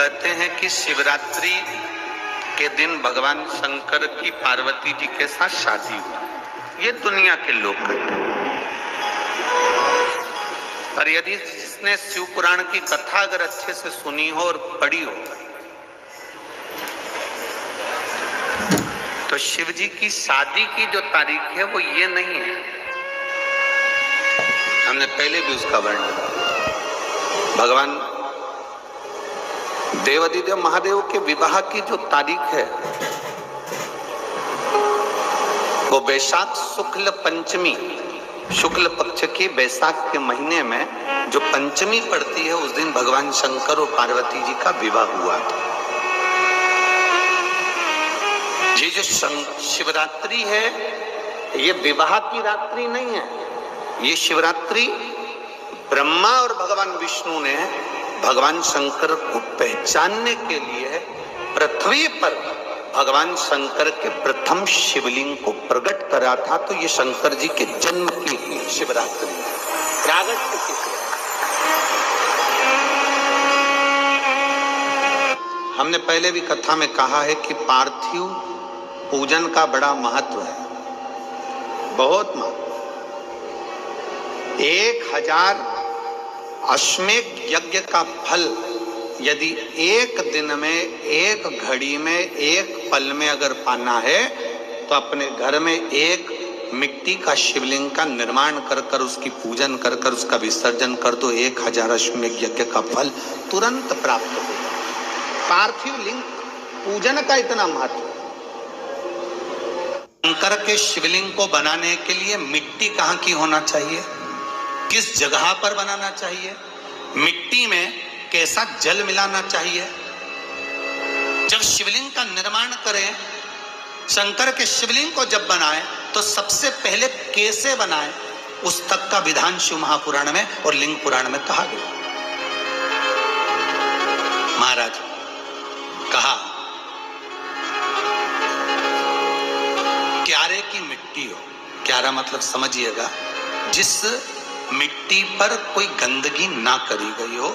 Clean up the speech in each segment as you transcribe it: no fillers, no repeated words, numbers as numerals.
कहते हैं कि शिवरात्रि के दिन भगवान शंकर की पार्वती जी के साथ शादी हुई। ये दुनिया के लोग कहते हैं। पर यदि जिसने शिव पुराण की कथा अगर अच्छे से सुनी हो और पढ़ी हो तो शिव जी की शादी की जो तारीख है वो ये नहीं है। हमने पहले भी उसका वर्णन, भगवान देवाधिदेव महादेव के विवाह की जो तारीख है वो वैशाख शुक्ल पंचमी, शुक्ल पक्ष के वैशाख के महीने में जो पंचमी पड़ती है उस दिन भगवान शंकर और पार्वती जी का विवाह हुआ था। ये जो शिवरात्रि है ये विवाह की रात्रि नहीं है। ये शिवरात्रि ब्रह्मा और भगवान विष्णु ने भगवान शंकर को पहचानने के लिए पृथ्वी पर भगवान शंकर के प्रथम शिवलिंग को प्रकट करा था। तो ये शंकर जी के जन्म की शिवरात्रि प्रागट्य की। हमने पहले भी कथा में कहा है कि पार्थिव पूजन का बड़ा महत्व है, बहुत महत्व। 1000 अश्वमेध यज्ञ का फल यदि एक दिन में, एक घड़ी में, एक पल में अगर पाना है तो अपने घर में एक मिट्टी का शिवलिंग का निर्माण कर कर उसकी पूजन कर कर उसका विसर्जन कर दो। 1000 अश्वमेध यज्ञ का फल तुरंत प्राप्त हो। पार्थिव लिंग पूजन का इतना महत्व। शंकर के शिवलिंग को बनाने के लिए मिट्टी कहाँ की होना चाहिए, किस जगह पर बनाना चाहिए, मिट्टी में कैसा जल मिलाना चाहिए। जब शिवलिंग का निर्माण करें, शंकर के शिवलिंग को जब बनाएं तो सबसे पहले कैसे बनाएं उस तक का विधान शिव महापुराण में और लिंग पुराण में कहा गया। महाराज कहा क्यारे की मिट्टी हो, क्यारा मतलब समझिएगा जिस मिट्टी पर कोई गंदगी ना करी गई हो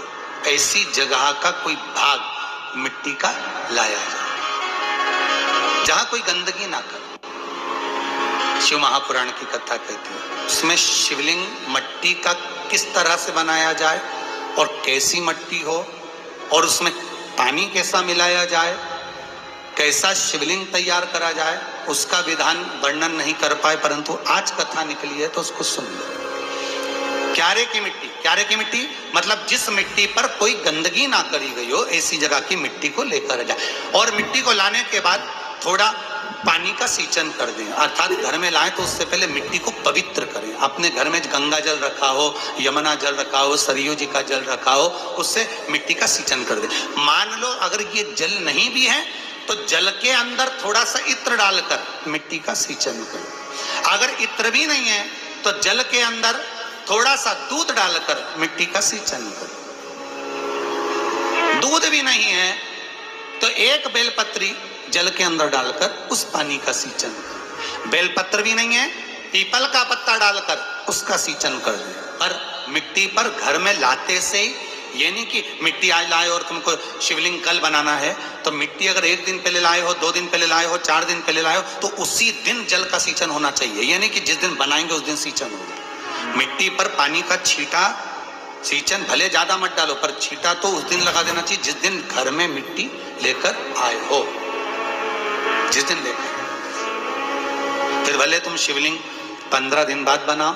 ऐसी जगह का कोई भाग मिट्टी का लाया जाए जहां कोई गंदगी ना करे। शिव महापुराण की कथा कहती है उसमें शिवलिंग मट्टी का किस तरह से बनाया जाए और कैसी मट्टी हो और उसमें पानी कैसा मिलाया जाए, कैसा शिवलिंग तैयार करा जाए, उसका विधान वर्णन नहीं कर पाए, परंतु आज कथा निकली है तो उसको सुन लो। क्यारे की मिट्टी, क्यारे की मिट्टी मतलब जिस मिट्टी पर कोई गंदगी ना करी गई हो ऐसी जगह की मिट्टी को लेकर जाए और मिट्टी को लाने के बाद थोड़ा पानी का सिंचन कर दें, अर्थात घर में लाएं तो उससे पहले मिट्टी को पवित्र करें। अपने घर में गंगा जल रखा हो, यमुना जल रखा हो, सरयू जी का जल रखा हो, उससे मिट्टी का सिंचन कर दें। मान लो अगर ये जल नहीं भी है तो जल के अंदर थोड़ा सा इत्र डालकर मिट्टी का सिंचन करें। अगर इत्र भी नहीं है तो जल के अंदर थोड़ा सा दूध डालकर मिट्टी का सिंचन करें। दूध भी नहीं है तो एक बेलपत्री जल के अंदर डालकर उस पानी का सिंचन करें। बेलपत्र भी नहीं है, पीपल का पत्ता डालकर उसका सिंचन कर दें। पर मिट्टी पर घर में लाते से ही ये नहीं कि मिट्टी आज लाए और तुमको शिवलिंग कल बनाना है तो मिट्टी अगर 1 दिन पहले लाए हो, 2 दिन पहले लाए हो, 4 दिन पहले लाए हो तो उसी दिन जल का सिंचन होना चाहिए। ये नहीं कि जिस दिन बनाएंगे उस दिन सिंचन होगा। मिट्टी पर पानी का छींटा, सिंचन भले ज्यादा मत डालो पर छींटा तो उस दिन लगा देना चाहिए जिस दिन घर में मिट्टी लेकर आए हो, जिस दिन लेकर। फिर भले तुम शिवलिंग 15 दिन बाद बनाओ,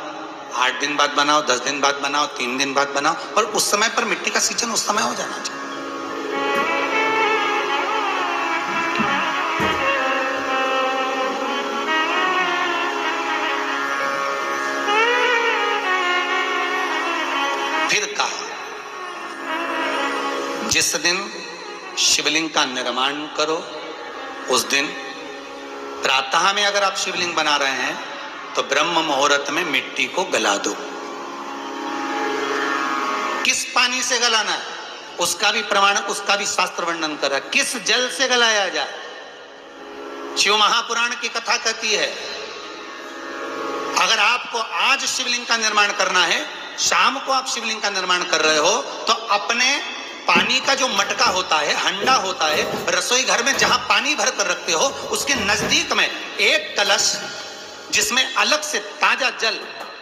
8 दिन बाद बनाओ, 10 दिन बाद बनाओ, 3 दिन बाद बनाओ, और उस समय पर मिट्टी का सिंचन उस समय हो जाना चाहिए। फिर कहा जिस दिन शिवलिंग का निर्माण करो उस दिन प्रातः में अगर आप शिवलिंग बना रहे हैं तो ब्रह्म मुहूर्त में मिट्टी को गला दो। किस पानी से गलाना है उसका भी प्रमाण, उसका भी शास्त्र वर्णन कर रहा है। किस जल से गलाया जाए, शिव महापुराण की कथा कहती है अगर आपको आज शिवलिंग का निर्माण करना है, शाम को आप शिवलिंग का निर्माण कर रहे हो तो अपने पानी का जो मटका होता है, हंडा होता है, रसोई घर में जहां पानी भर कर रखते हो, उसके नजदीक में एक कलश जिसमें अलग से ताजा जल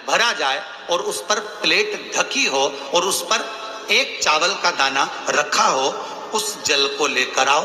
भरा जाए और उस पर प्लेट ढकी हो और उस पर एक चावल का दाना रखा हो, उस जल को लेकर आओ।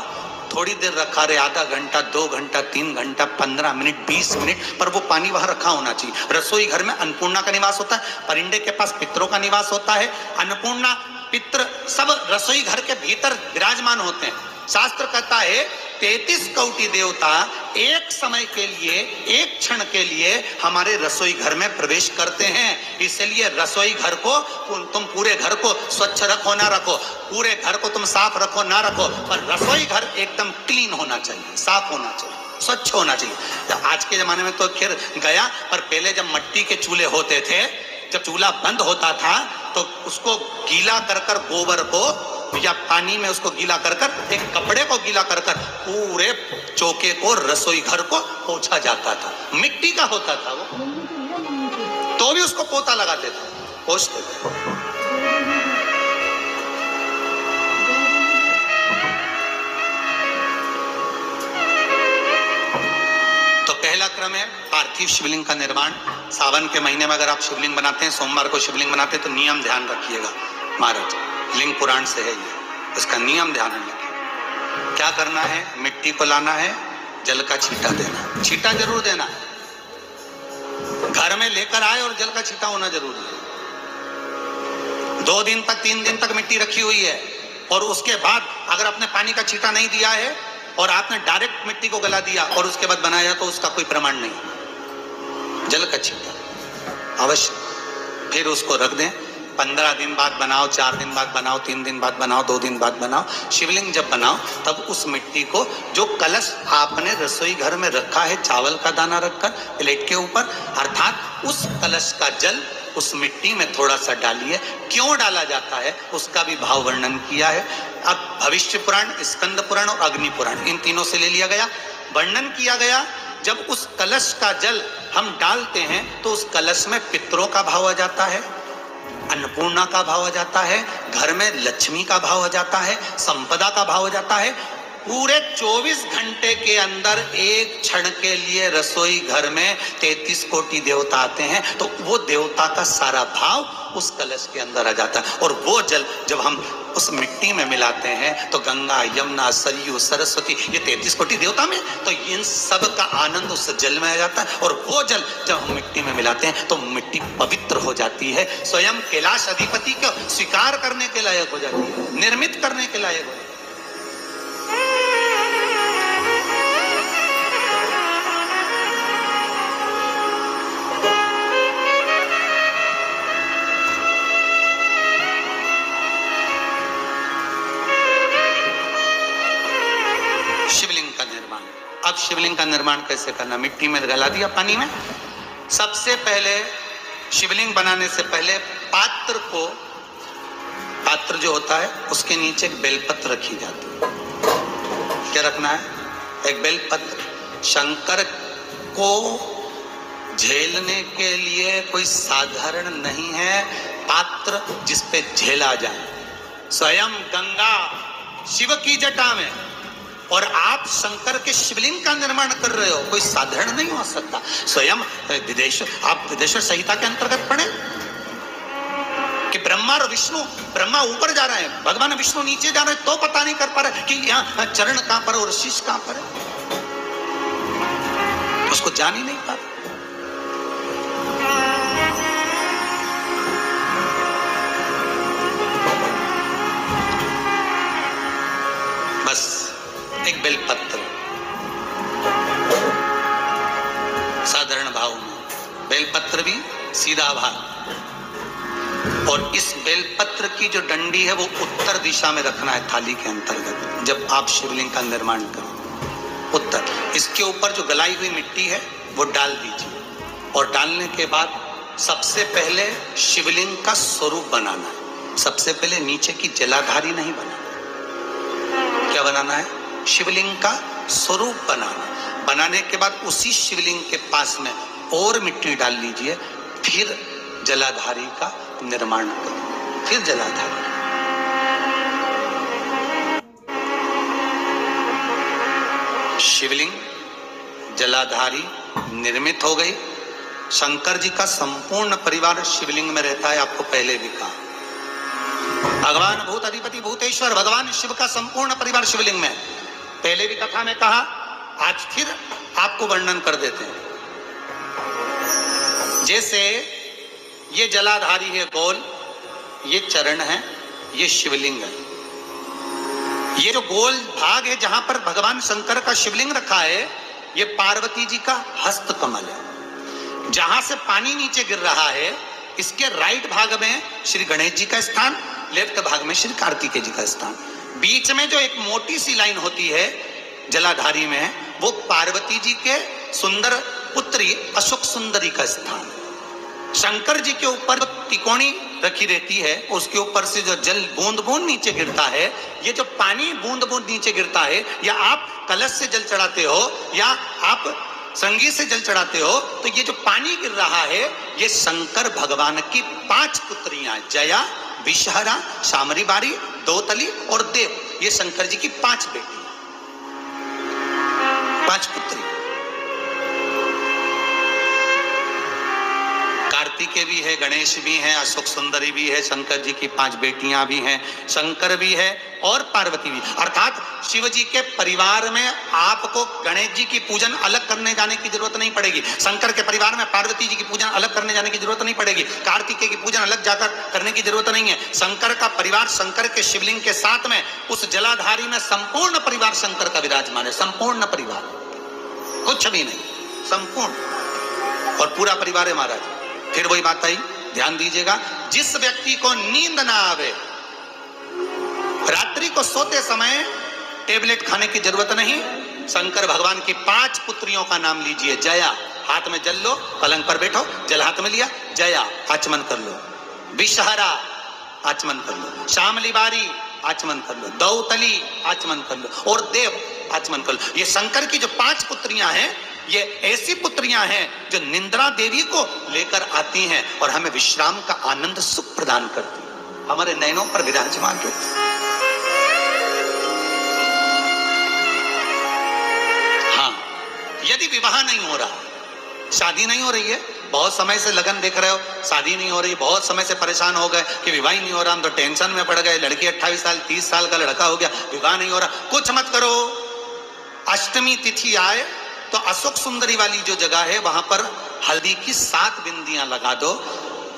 थोड़ी देर रखा रहे, आधा घंटा, 2 घंटा, 3 घंटा, 15 मिनट, 20 मिनट, पर वो पानी वहां रखा होना चाहिए। रसोई घर में अन्नपूर्णा का निवास होता है, परिंदे के पास पितरों का निवास होता है। अन्नपूर्णा, पित्र सब रसोई घर के भीतर विराजमान होते हैं। शास्त्र कहता है 33 कोटि देवता एक समय के लिए, एक क्षण के लिए हमारे रसोई घर में प्रवेश करते हैं। इसलिए रसोई घर को तुम पूरे घर को स्वच्छ रखो ना रखो, पूरे घर को तुम साफ रखो ना रखो, पर रसोई घर एकदम क्लीन होना चाहिए, साफ होना चाहिए, स्वच्छ होना चाहिए। आज के जमाने में तो खैर गया, पर पहले जब मिट्टी के चूल्हे होते थे, जब चूल्हा बंद होता था तो उसको गीला कर कर, गोबर को या पानी में उसको गीला कर कर, एक कपड़े को गीला कर कर पूरे चौके को, रसोई घर को पोंछा जाता था। मिट्टी का होता था वो, तो भी उसको पोता लगाते थे, पोंछते थे। तो पहला क्रम है पार्थिव शिवलिंग का निर्माण। सावन के महीने में अगर आप शिवलिंग बनाते हैं, सोमवार को शिवलिंग बनाते हैं, तो नियम ध्यान रखिएगा महाराज, लिंग पुराण से है ये, इसका नियम ध्यान रखिए। क्या करना है? मिट्टी को लाना है, जल का छींटा देना, छींटा जरूर देना, घर में लेकर आए और जल का छींटा होना जरूरी है। 2 दिन तक, 3 दिन तक मिट्टी रखी हुई है और उसके बाद अगर आपने पानी का छींटा नहीं दिया है और आपने डायरेक्ट मिट्टी को गला दिया और उसके बाद बनाया, तो उसका कोई प्रमाण नहीं। जल का छींटा अवश्य, फिर उसको रख दें। 15 दिन बाद बनाओ, 4 दिन बाद बनाओ, 3 दिन बाद बनाओ, 2 दिन बाद बनाओ। शिवलिंग जब बनाओ तब उस मिट्टी को, जो कलश आपने रसोई घर में रखा है चावल का दाना रखकर प्लेट के ऊपर, अर्थात उस कलश का जल उस मिट्टी में थोड़ा सा डालिए। क्यों डाला जाता है उसका भी भाव वर्णन किया है। अब भविष्य पुराण, स्कंद पुराण और अग्नि पुराण, इन तीनों से ले लिया गया। वर्णन किया गया, जब उस कलश का जल हम डालते हैं तो उस कलश में पितरों का भाव आ जाता है, अन्नपूर्णा का भाव आ जाता है, घर में लक्ष्मी का भाव आ जाता है, संपदा का भाव आ जाता है। पूरे 24 घंटे के अंदर एक क्षण के लिए रसोई घर में 33 कोटि देवता आते हैं, तो वो देवता का सारा भाव उस कलश के अंदर आ जाता है। और वो जल जब हम उस मिट्टी में मिलाते हैं तो गंगा, यमुना, सरयू, सरस्वती, ये 33 कोटि देवता में, तो इन सब का आनंद उस जल में आ जाता है। और वो जल जब हम मिट्टी में मिलाते हैं तो मिट्टी पवित्र हो जाती है, स्वयं कैलाश अधिपति को स्वीकार करने के लायक हो जाती है, निर्मित करने के लायक हो जाती है। अब शिवलिंग का निर्माण कैसे करना? मिट्टी में गला दिया, पानी में। सबसे पहले शिवलिंग बनाने से पहले पात्र जो होता है उसके नीचे एक बेलपत्र रखी जाती है। क्या रखना है? एक बेलपत्र। शंकर को झेलने के लिए कोई साधारण नहीं है पात्र जिसपे झेला जाए। स्वयं गंगा शिव की जटा में, और आप शंकर के शिवलिंग का निर्माण कर रहे हो, कोई साधारण नहीं हो सकता। स्वयं आप विदेश्वर संहिता के अंतर्गत पढ़े कि ब्रह्मा और विष्णु, ब्रह्मा ऊपर जा रहे हैं, भगवान विष्णु नीचे जा रहे हैं, तो पता नहीं कर पा रहे कि यहाँ चरण कहां पर और शीश कहां पर है, उसको जान ही नहीं पा रहे। बस एक बेलपत्र साधारण भाव में, बेलपत्र भी सीधा भाग, और इस बेलपत्र की जो डंडी है वो उत्तर दिशा में रखना है थाली के अंतर्गत। जब आप शिवलिंग का निर्माण करें उत्तर, इसके ऊपर जो गलाई हुई मिट्टी है वो डाल दीजिए, और डालने के बाद सबसे पहले शिवलिंग का स्वरूप बनाना है। सबसे पहले नीचे की जलाधारी नहीं बनाना, क्या बनाना है? शिवलिंग का स्वरूप बनाना। बनाने के बाद उसी शिवलिंग के पास में और मिट्टी डाल लीजिए, फिर जलाधारी का निर्माण करें, फिर जलाधारी। शिवलिंग जलाधारी निर्मित हो गई। शंकर जी का संपूर्ण परिवार शिवलिंग में रहता है, आपको पहले भी कहा। भगवान भूत अधिपति भूतेश्वर भगवान शिव का संपूर्ण परिवार शिवलिंग में, पहले भी कथा में कहा, आज फिर आपको वर्णन कर देते हैं। जैसे ये जलाधारी है गोल, ये चरण है, ये शिवलिंग है। ये जो गोल भाग है जहां पर भगवान शंकर का शिवलिंग रखा है, ये पार्वती जी का हस्त कमल है। जहां से पानी नीचे गिर रहा है, इसके राइट भाग में श्री गणेश जी का स्थान, लेफ्ट भाग में श्री कार्तिकेय जी का स्थान। बीच में जो एक मोटी सी लाइन होती है जलाधारी में, वो पार्वती जी के सुंदर पुत्री अशोक सुंदरी का स्थान। शंकर जी के ऊपर तिकोनी रखी रहती है, उसके ऊपर से जो जल बूंद बूंद नीचे गिरता है, ये जो पानी बूंद बूंद नीचे गिरता है, या आप कलश से जल चढ़ाते हो या आप संगीत से जल चढ़ाते हो, तो ये जो पानी गिर रहा है, ये शंकर भगवान की 5 पुत्रियां, जया, विषहरा, शामरी बारी, दोतली और देव, ये शंकर जी की 5 बेटी, 5 पुत्री। कार्तिकेय भी है, गणेश भी है, अशोक सुंदरी भी है, शंकर जी की 5 बेटियां भी हैं, शंकर भी है और पार्वती भी। अर्थात शिव जी के परिवार में आपको गणेश जी की पूजन अलग करने जाने की जरूरत नहीं पड़ेगी, शंकर के परिवार में पार्वती जी की पूजन अलग करने जाने की जरूरत नहीं पड़ेगी, कार्तिकेय की पूजन अलग जाकर करने की जरूरत नहीं है। शंकर का परिवार शंकर के शिवलिंग के साथ में उस जलाधारी में संपूर्ण परिवार शंकर का विराजमान है, संपूर्ण परिवार, कुछ भी नहीं, संपूर्ण और पूरा परिवार है महाराज। फिर वही बात आई, ध्यान दीजिएगा, जिस व्यक्ति को नींद ना आवे, रात्रि को सोते समय टेबलेट खाने की जरूरत नहीं, शंकर भगवान की 5 पुत्रियों का नाम लीजिए। जया, हाथ में जल लो, पलंग पर बैठो, जल हाथ में लिया, जया आचमन कर लो। विषहरा आचमन कर लो, शामली बारी आचमन कर लो, दौतली आचमन कर लो और देव आचमन कर लो। ये शंकर की जो 5 पुत्रियां हैं, ये ऐसी पुत्रियां हैं जो निंद्रा देवी को लेकर आती हैं और हमें विश्राम का आनंद सुख प्रदान करती हैं, हमारे नयनों पर विराजमान होती। हाँ, यदि विवाह नहीं हो रहा, शादी नहीं हो रही है, बहुत समय से लगन देख रहे हो, शादी नहीं हो रही, बहुत समय से परेशान हो गए कि विवाह ही नहीं हो रहा, हम तो टेंशन में पड़ गए, लड़की 28 साल 30 साल का लड़का हो गया, विवाह नहीं हो रहा, कुछ मत करो। अष्टमी तिथि आए तो अशोक सुंदरी वाली जो जगह है, वहां पर हल्दी की 7 बिंदियां लगा दो,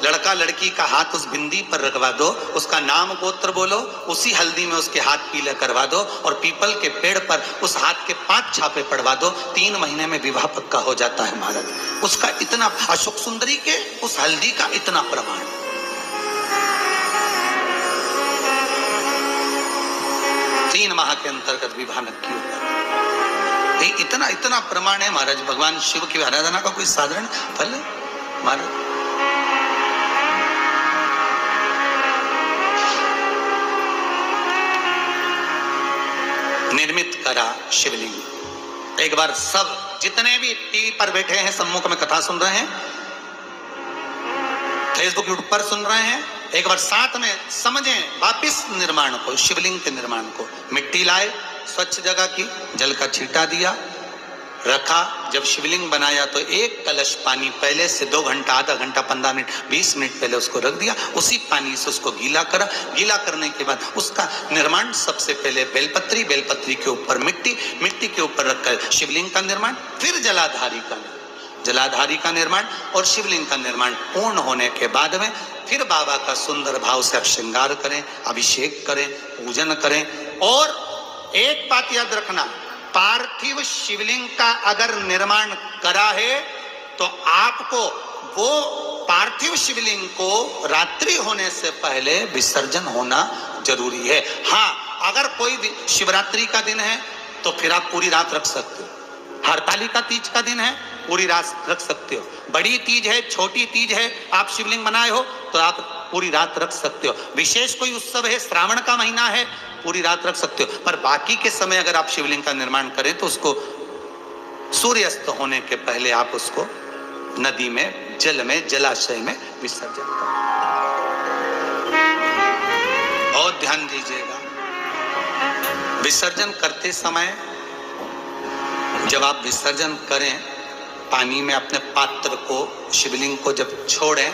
लड़का लड़की का हाथ उस बिंदी पर रखवा दो, उसका नाम गोत्र बोलो, उसी हल्दी में उसके हाथ पीले करवा दो और पीपल के पेड़ पर उस हाथ के 5 छापे पड़वा दो, 3 महीने में विवाह पक्का हो जाता है महाराज। उसका इतना, अशोक सुंदरी के उस हल्दी का इतना प्रमाण। 3 माह के अंतर्गत विवाह नक्की होगा, इतना इतना प्रमाण है महाराज। भगवान शिव की आराधना का कोई साधारण फल है महाराज। निर्मित करा शिवलिंग। एक बार सब जितने भी टीवी पर बैठे हैं, सम्मुख में कथा सुन रहे हैं, फेसबुक यूट्यूब पर सुन रहे हैं, एक बार साथ में समझें वापिस निर्माण को, शिवलिंग के निर्माण को। मिट्टी लाए, स्वच्छ जगह की, जल का छींटा दिया, रखा। जब शिवलिंग बनाया तो 1 कलश पानी पहले से 2 घंटा, आधा घंटा, 15 मिनट, 20 मिनट पहले उसको रख दिया, उसी पानी से उसको गीला करा। गीला करने के बाद उसका निर्माण सबसे पहले बेलपत्री, बेलपत्री के ऊपर मिट्टी, मिट्टी के ऊपर रखकर शिवलिंग का निर्माण, फिर जलाधारी का निर्माण और शिवलिंग का निर्माण पूर्ण होने के बाद में फिर बाबा का सुंदर भाव से आप श्रृंगार करें, अभिषेक करें, पूजन करें। और एक बात याद रखना, पार्थिव शिवलिंग का अगर निर्माण करा है तो आपको वो पार्थिव शिवलिंग को रात्रि होने से पहले विसर्जन होना जरूरी है। हाँ, अगर कोई शिवरात्रि का दिन है तो फिर आप पूरी रात रख सकते हो, हरतालिका तीज का दिन है पूरी रात रख सकते हो, बड़ी तीज है, छोटी तीज है, आप शिवलिंग बनाए हो तो आप पूरी रात रख सकते हो, विशेष कोई उत्सव है, श्रावण का महीना है, पूरी रात रख सकते हो। पर बाकी के समय अगर आप शिवलिंग का निर्माण करें तो उसको सूर्यास्त होने के पहले आप उसको नदी में, जल में, जलाशय में विसर्जन करें। बहुत ध्यान दीजिएगा, विसर्जन करते समय जब आप विसर्जन करें पानी में अपने पात्र को, शिवलिंग को जब छोड़ें,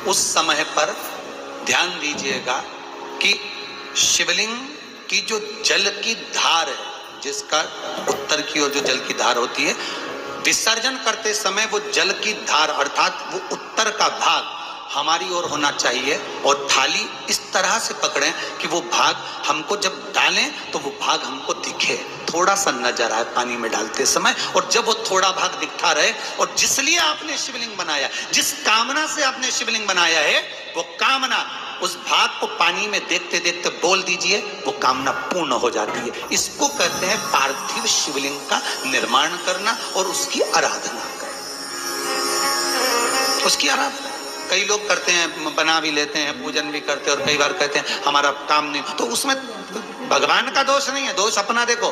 उस समय पर ध्यान दीजिएगा कि शिवलिंग की जो जल की धार है, जिसका उत्तर की ओर जो जल की धार होती है, विसर्जन करते समय वो जल की धार अर्थात वो उत्तर का भाग हमारी ओर होना चाहिए और थाली इस तरह से पकड़ें कि वो भाग हमको जब डालें तो वो भाग हमको दिखे, थोड़ा सा नजर आए पानी में डालते समय। और जब वो थोड़ा भाग दिखता रहे, और जिसलिए आपने शिवलिंग बनाया, जिस कामना से आपने शिवलिंग बनाया है, वो कामना उस भाग को पानी में देखते देखते बोल दीजिए, वो कामना पूर्ण हो जाती है। इसको कहते हैं पार्थिव शिवलिंग का निर्माण करना और उसकी आराधना करना। उसकी आराधना कई लोग करते हैं, बना भी लेते हैं, पूजन भी करते हैं, और कई बार कहते हैं हमारा काम नहीं, तो उसमें भगवान का दोष नहीं है, दोष अपना देखो।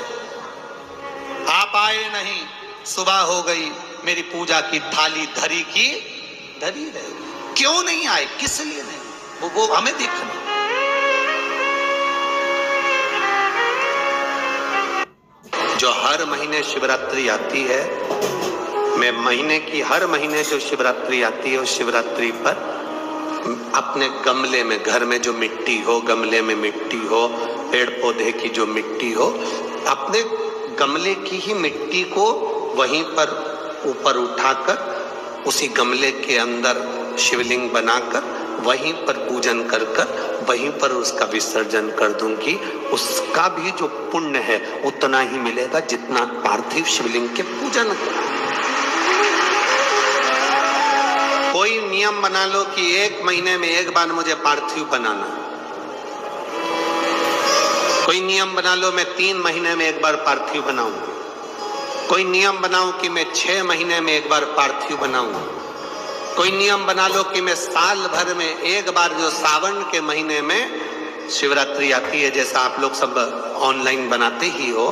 आप आए नहीं, सुबह हो गई, मेरी पूजा की थाली धरी की धरी रहेगी। क्यों नहीं आए, किस लिए नहीं, वो हमें देखना। जो हर महीने शिवरात्रि आती है, मैं महीने की हर महीने जो शिवरात्रि आती है, उस शिवरात्रि पर अपने गमले में, घर में जो मिट्टी हो, गमले में मिट्टी हो, पेड़ पौधे की जो मिट्टी हो, अपने गमले की ही मिट्टी को वहीं पर ऊपर उठाकर उसी गमले के अंदर शिवलिंग बनाकर वहीं पर पूजन कर कर वहीं पर उसका विसर्जन कर दूंगी। उसका भी जो पुण्य है उतना ही मिलेगा जितना पार्थिव शिवलिंग के पूजन का। कोई नियम बना लो कि 1 महीने में एक बार मुझे पार्थिव बनाना, कोई नियम बना लो मैं 3 महीने में एक बार पार्थिव बनाऊं, कोई नियम बनाऊं कि मैं 6 महीने में एक बार पार्थिव बनाऊं, कोई नियम बना लो कि मैं साल भर में एक बार, जो सावन के महीने में शिवरात्रि आती है, जैसा आप लोग सब ऑनलाइन बनाते ही हो,